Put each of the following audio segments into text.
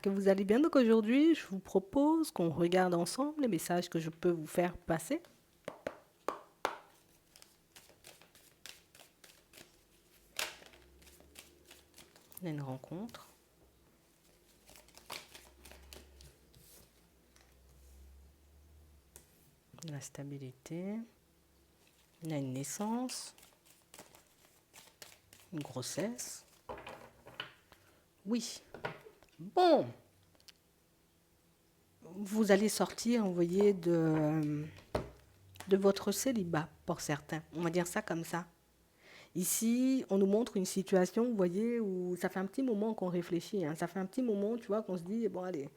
que vous allez bien. Donc aujourd'hui, je vous propose qu'on regarde ensemble les messages que je peux vous faire passer. On a une rencontre, la stabilité, on a une naissance, une grossesse. Oui. Bon, vous allez sortir, vous voyez, de votre célibat pour certains. On va dire ça comme ça. Ici, on nous montre une situation, vous voyez, où ça fait un petit moment qu'on réfléchit. Ça fait un petit moment, tu vois, qu'on se dit, bon, allez,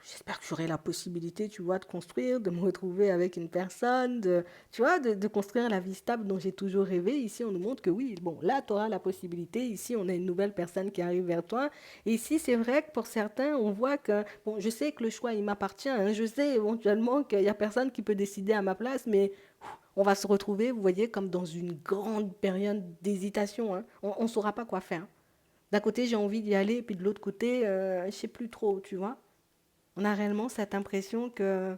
j'espère que j'aurai la possibilité, tu vois, de construire, de me retrouver avec une personne, tu vois, de construire la vie stable dont j'ai toujours rêvé. Ici, on nous montre que oui, bon, là, tu auras la possibilité. Ici, on a une nouvelle personne qui arrive vers toi. Et ici, c'est vrai que pour certains, on voit que, bon, je sais que le choix, il m'appartient. Je sais éventuellement qu'il n'y a personne qui peut décider à ma place, mais on va se retrouver, vous voyez, comme dans une grande période d'hésitation. On ne saura pas quoi faire. D'un côté, j'ai envie d'y aller, et puis de l'autre côté, je ne sais plus trop, tu vois. On a réellement cette impression que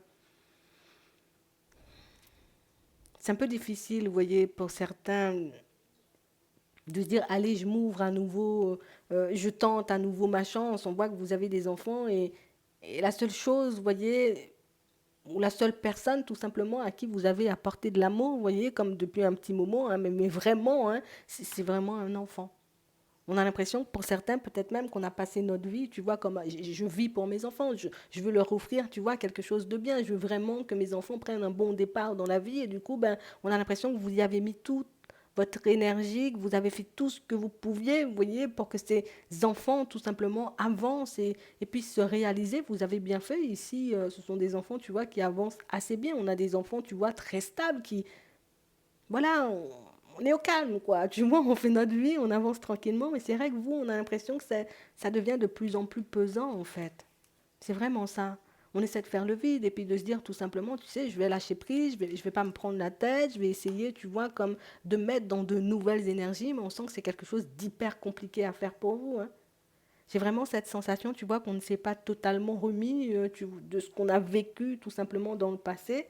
c'est un peu difficile, vous voyez, pour certains, de se dire, allez, je m'ouvre à nouveau, je tente à nouveau ma chance. On voit que vous avez des enfants et la seule chose, vous voyez, ou la seule personne tout simplement à qui vous avez apporté de l'amour, vous voyez, comme depuis un petit moment, mais vraiment, c'est vraiment un enfant. On a l'impression que pour certains, peut-être même qu'on a passé notre vie, tu vois, comme je vis pour mes enfants, je veux leur offrir, tu vois, quelque chose de bien. Je veux vraiment que mes enfants prennent un bon départ dans la vie. Et du coup, ben, on a l'impression que vous y avez mis toute votre énergie, que vous avez fait tout ce que vous pouviez, vous voyez, pour que ces enfants, tout simplement, avancent et puissent se réaliser. Vous avez bien fait. Ici, ce sont des enfants, tu vois, qui avancent assez bien. On a des enfants, tu vois, très stables, qui, voilà, on est au calme, quoi. Du moins, on fait notre vie, on avance tranquillement, mais c'est vrai que vous, on a l'impression que ça devient de plus en plus pesant, en fait. C'est vraiment ça. On essaie de faire le vide et puis de se dire tout simplement, tu sais, je vais lâcher prise, je vais pas me prendre la tête, je vais essayer, tu vois, comme de mettre dans de nouvelles énergies, mais on sent que c'est quelque chose d'hyper compliqué à faire pour vous. J'ai vraiment cette sensation, tu vois, qu'on ne s'est pas totalement remis de ce qu'on a vécu tout simplement dans le passé.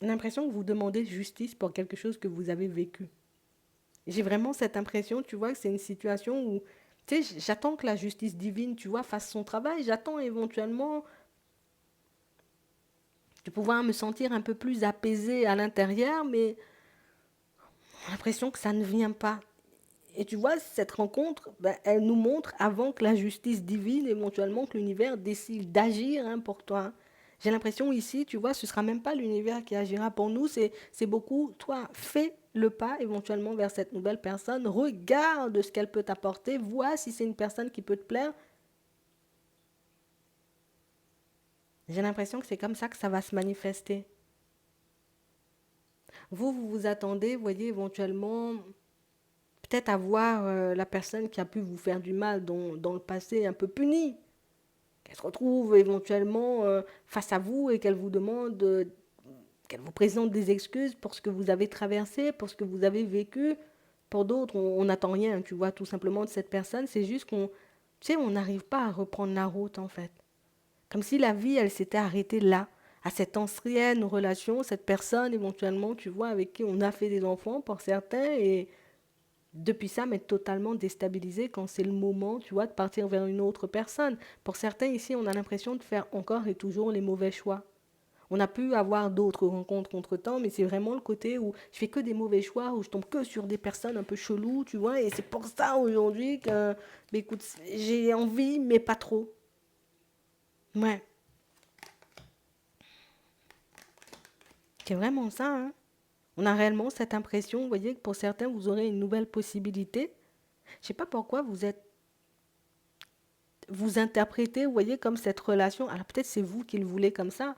J'ai l'impression que vous demandez justice pour quelque chose que vous avez vécu. J'ai vraiment cette impression, tu vois, que c'est une situation où, tu sais, j'attends que la justice divine, tu vois, fasse son travail. J'attends éventuellement de pouvoir me sentir un peu plus apaisée à l'intérieur, mais j'ai l'impression que ça ne vient pas. Et tu vois, cette rencontre, ben, elle nous montre, avant que la justice divine, éventuellement, que l'univers décide d'agir pour toi. J'ai l'impression ici, tu vois, ce ne sera même pas l'univers qui agira pour nous, c'est beaucoup, toi, fais le pas éventuellement vers cette nouvelle personne, regarde ce qu'elle peut t'apporter, vois si c'est une personne qui peut te plaire. J'ai l'impression que c'est comme ça que ça va se manifester. Vous vous attendez, vous voyez, éventuellement, peut-être à voir la personne qui a pu vous faire du mal dans le passé un peu punie. Qu'elle se retrouve éventuellement face à vous et qu'elle vous demande, qu'elle vous présente des excuses pour ce que vous avez traversé, pour ce que vous avez vécu. Pour d'autres, on n'attend rien, tu vois, tout simplement de cette personne. C'est juste qu'on, tu sais, on n'arrive pas à reprendre la route, en fait. Comme si la vie, elle s'était arrêtée là, à cette ancienne relation, cette personne éventuellement, tu vois, avec qui on a fait des enfants pour certains, et depuis ça, mais totalement déstabilisé quand c'est le moment, tu vois, de partir vers une autre personne. Pour certains ici, on a l'impression de faire encore et toujours les mauvais choix. On a pu avoir d'autres rencontres entre-temps, mais c'est vraiment le côté où je fais que des mauvais choix, où je tombe que sur des personnes un peu cheloues, tu vois, et c'est pour ça aujourd'hui que, bah, écoute, j'ai envie, mais pas trop. Ouais, c'est vraiment ça, hein. On a réellement cette impression, vous voyez, que pour certains, vous aurez une nouvelle possibilité. Je sais pas pourquoi vous interprétez, vous voyez, comme cette relation. Alors peut-être c'est vous qui le voulez comme ça.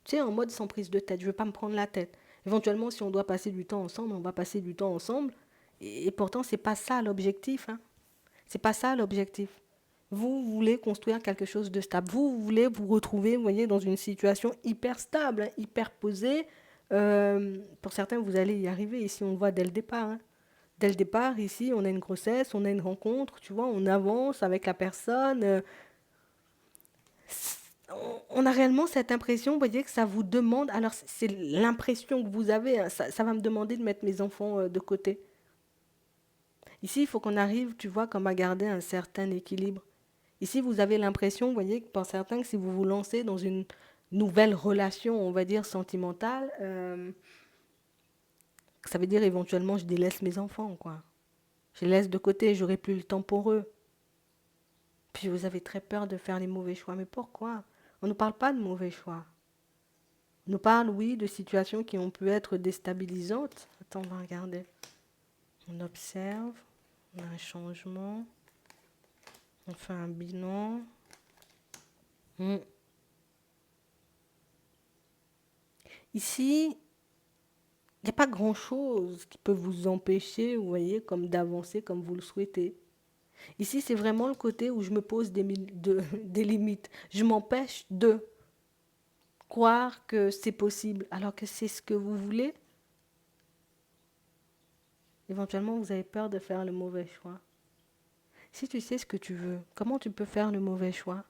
Tu sais, en mode sans prise de tête. Je ne veux pas me prendre la tête. Éventuellement, si on doit passer du temps ensemble, on va passer du temps ensemble. Et pourtant, c'est pas ça l'objectif. C'est pas ça l'objectif. Vous voulez construire quelque chose de stable. Vous voulez vous retrouver, vous voyez, dans une situation hyper stable, hyper posée. Pour certains, vous allez y arriver. Ici, on le voit dès le départ. dès le départ, ici, on a une grossesse, on a une rencontre, tu vois, on avance avec la personne. On a réellement cette impression, vous voyez, que ça vous demande, alors c'est l'impression que vous avez, hein, ça va me demander de mettre mes enfants de côté. Ici, il faut qu'on arrive, tu vois, comme à garder un certain équilibre. Ici, vous avez l'impression, vous voyez, que pour certains, que si vous vous lancez dans une nouvelle relation, on va dire, sentimentale, ça veut dire éventuellement, je délaisse mes enfants, quoi. Je les laisse de côté, j'aurai plus le temps pour eux. Puis vous avez très peur de faire les mauvais choix. Mais pourquoi? On ne parle pas de mauvais choix. On nous parle, oui, de situations qui ont pu être déstabilisantes. Attends, on va regarder. On observe, on a un changement, on fait un bilan. Hmm. Ici, il n'y a pas grand-chose qui peut vous empêcher, vous voyez, comme d'avancer comme vous le souhaitez. Ici, c'est vraiment le côté où je me pose des limites. Je m'empêche de croire que c'est possible, alors que c'est ce que vous voulez. Éventuellement, vous avez peur de faire le mauvais choix. Si tu sais ce que tu veux, comment tu peux faire le mauvais choix?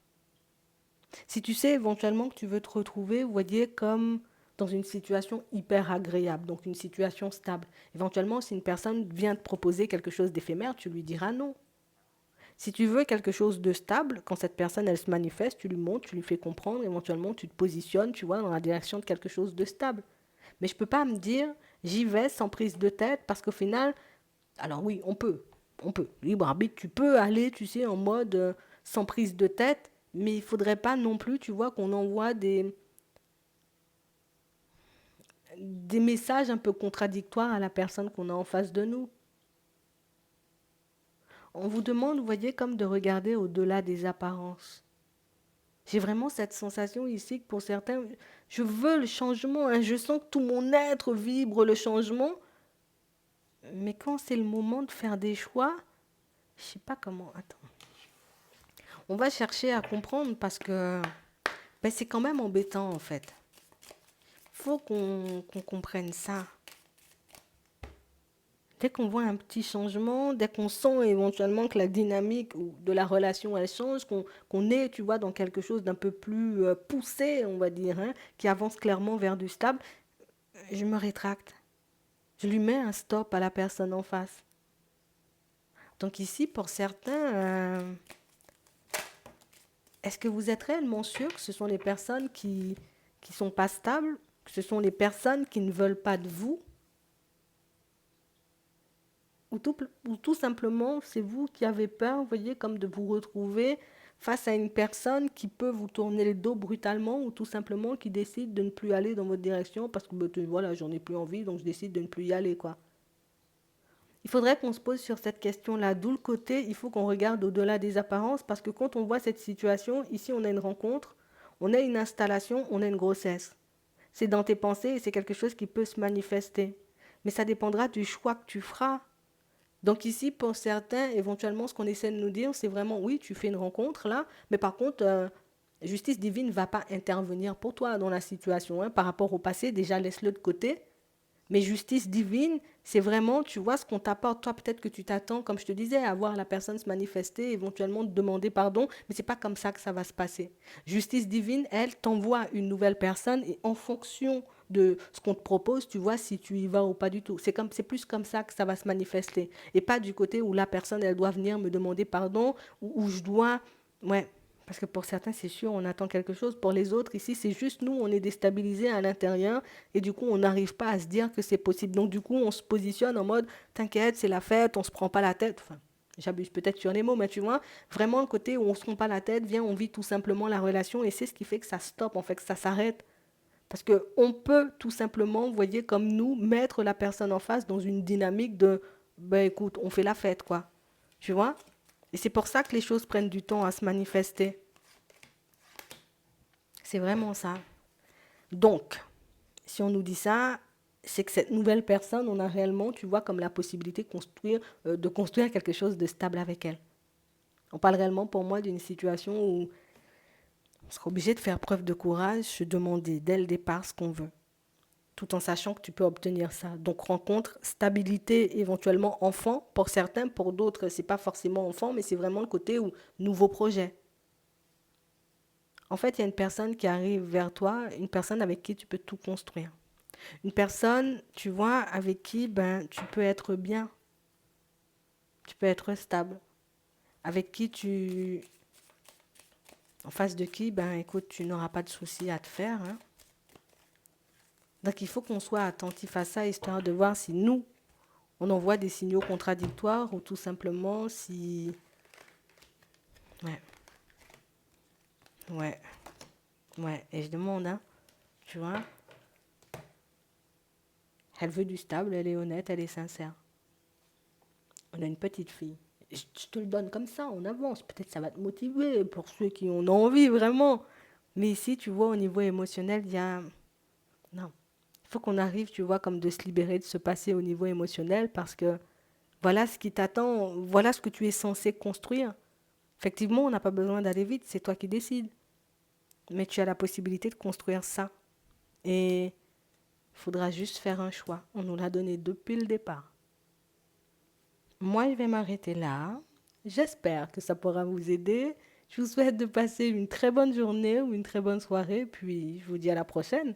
Si tu sais éventuellement que tu veux te retrouver, vous voyez, comme dans une situation hyper agréable, donc une situation stable. Éventuellement, si une personne vient te proposer quelque chose d'éphémère, tu lui diras non. Si tu veux quelque chose de stable, quand cette personne, elle se manifeste, tu lui montres, tu lui fais comprendre, éventuellement, tu te positionnes, tu vois, dans la direction de quelque chose de stable. Mais je ne peux pas me dire, j'y vais sans prise de tête, parce qu'au final, alors oui, on peut. Libre arbitre, tu peux aller, tu sais, en mode sans prise de tête, mais il ne faudrait pas non plus, tu vois, qu'on envoie des messages un peu contradictoires à la personne qu'on a en face de nous. On vous demande, vous voyez, comme de regarder au-delà des apparences. J'ai vraiment cette sensation ici que pour certains, je veux le changement, hein, je sens que tout mon être vibre le changement, mais quand c'est le moment de faire des choix, je ne sais pas comment. Attends. On va chercher à comprendre parce que ben, c'est quand même embêtant en fait. Il faut qu'on comprenne ça. Dès qu'on voit un petit changement, dès qu'on sent éventuellement que la dynamique de la relation elle change, qu'on est, tu vois, dans quelque chose d'un peu plus poussé, on va dire, hein, qui avance clairement vers du stable, je me rétracte. Je lui mets un stop à la personne en face. Donc ici, pour certains, est-ce que vous êtes réellement sûr que ce sont les personnes qui sont pas stables, que ce sont les personnes qui ne veulent pas de vous, ou tout simplement, c'est vous qui avez peur, vous voyez, comme de vous retrouver face à une personne qui peut vous tourner le dos brutalement ou tout simplement qui décide de ne plus aller dans votre direction parce que, ben, voilà, j'en ai plus envie, donc je décide de ne plus y aller, quoi. Il faudrait qu'on se pose sur cette question-là. D'où le côté, il faut qu'on regarde au-delà des apparences parce que quand on voit cette situation, ici on a une rencontre, on a une installation, on a une grossesse. C'est dans tes pensées et c'est quelque chose qui peut se manifester. Mais ça dépendra du choix que tu feras. Donc ici, pour certains, éventuellement, ce qu'on essaie de nous dire, c'est vraiment, oui, tu fais une rencontre là, mais par contre, justice divine ne va pas intervenir pour toi dans la situation. Hein. Par rapport au passé, déjà, laisse-le de côté. Mais justice divine, c'est vraiment, tu vois, ce qu'on t'apporte. Toi, peut-être que tu t'attends, comme je te disais, à voir la personne se manifester, éventuellement te demander pardon, mais c'est pas comme ça que ça va se passer. Justice divine, elle, t'envoie une nouvelle personne et en fonction de ce qu'on te propose, tu vois si tu y vas ou pas du tout. C'est plus comme ça que ça va se manifester. Et pas du côté où la personne, elle doit venir me demander pardon, ou où je dois... Ouais, parce que pour certains, c'est sûr, on attend quelque chose. Pour les autres, ici, c'est juste nous, on est déstabilisés à l'intérieur et du coup, on n'arrive pas à se dire que c'est possible. Donc, du coup, on se positionne en mode, t'inquiète, c'est la fête, on se prend pas la tête. Enfin, j'abuse peut-être sur les mots, mais tu vois, vraiment le côté où on se prend pas la tête, viens, on vit tout simplement la relation et c'est ce qui fait que ça stoppe, en fait, que ça s'arrête. Parce qu'on peut tout simplement, vous voyez, comme nous, mettre la personne en face dans une dynamique de, ben écoute, on fait la fête, quoi. Tu vois? Et c'est pour ça que les choses prennent du temps à se manifester. C'est vraiment ça. Donc, si on nous dit ça, c'est que cette nouvelle personne, on a réellement, tu vois, comme la possibilité de construire quelque chose de stable avec elle. On parle réellement pour moi d'une situation où on sera obligé de faire preuve de courage, se demander dès le départ ce qu'on veut. tout en sachant que tu peux obtenir ça. Donc rencontre, stabilité, éventuellement enfant pour certains, pour d'autres, c'est pas forcément enfant, mais c'est vraiment le côté où nouveau projet. En fait, il y a une personne qui arrive vers toi, une personne avec qui tu peux tout construire. Une personne, tu vois, avec qui ben tu peux être bien, tu peux être stable, avec qui tu en face de qui ben écoute, tu n'auras pas de soucis à te faire, hein. Donc il faut qu'on soit attentif à ça histoire de voir si nous on envoie des signaux contradictoires ou tout simplement si ouais, ouais, ouais, et je demande hein, tu vois, elle veut du stable, elle est honnête, elle est sincère. On a une petite fille. Je te le donne comme ça, on avance. Peut-être ça va te motiver pour ceux qui en ont envie vraiment. Mais ici, tu vois, au niveau émotionnel, il y a... Non. Il faut qu'on arrive, tu vois, comme de se libérer, de se passer au niveau émotionnel parce que voilà ce qui t'attend, voilà ce que tu es censé construire. Effectivement, on n'a pas besoin d'aller vite, c'est toi qui décides. Mais tu as la possibilité de construire ça. Et il faudra juste faire un choix. On nous l'a donné depuis le départ. Moi, je vais m'arrêter là. J'espère que ça pourra vous aider. Je vous souhaite de passer une très bonne journée ou une très bonne soirée, puis je vous dis à la prochaine.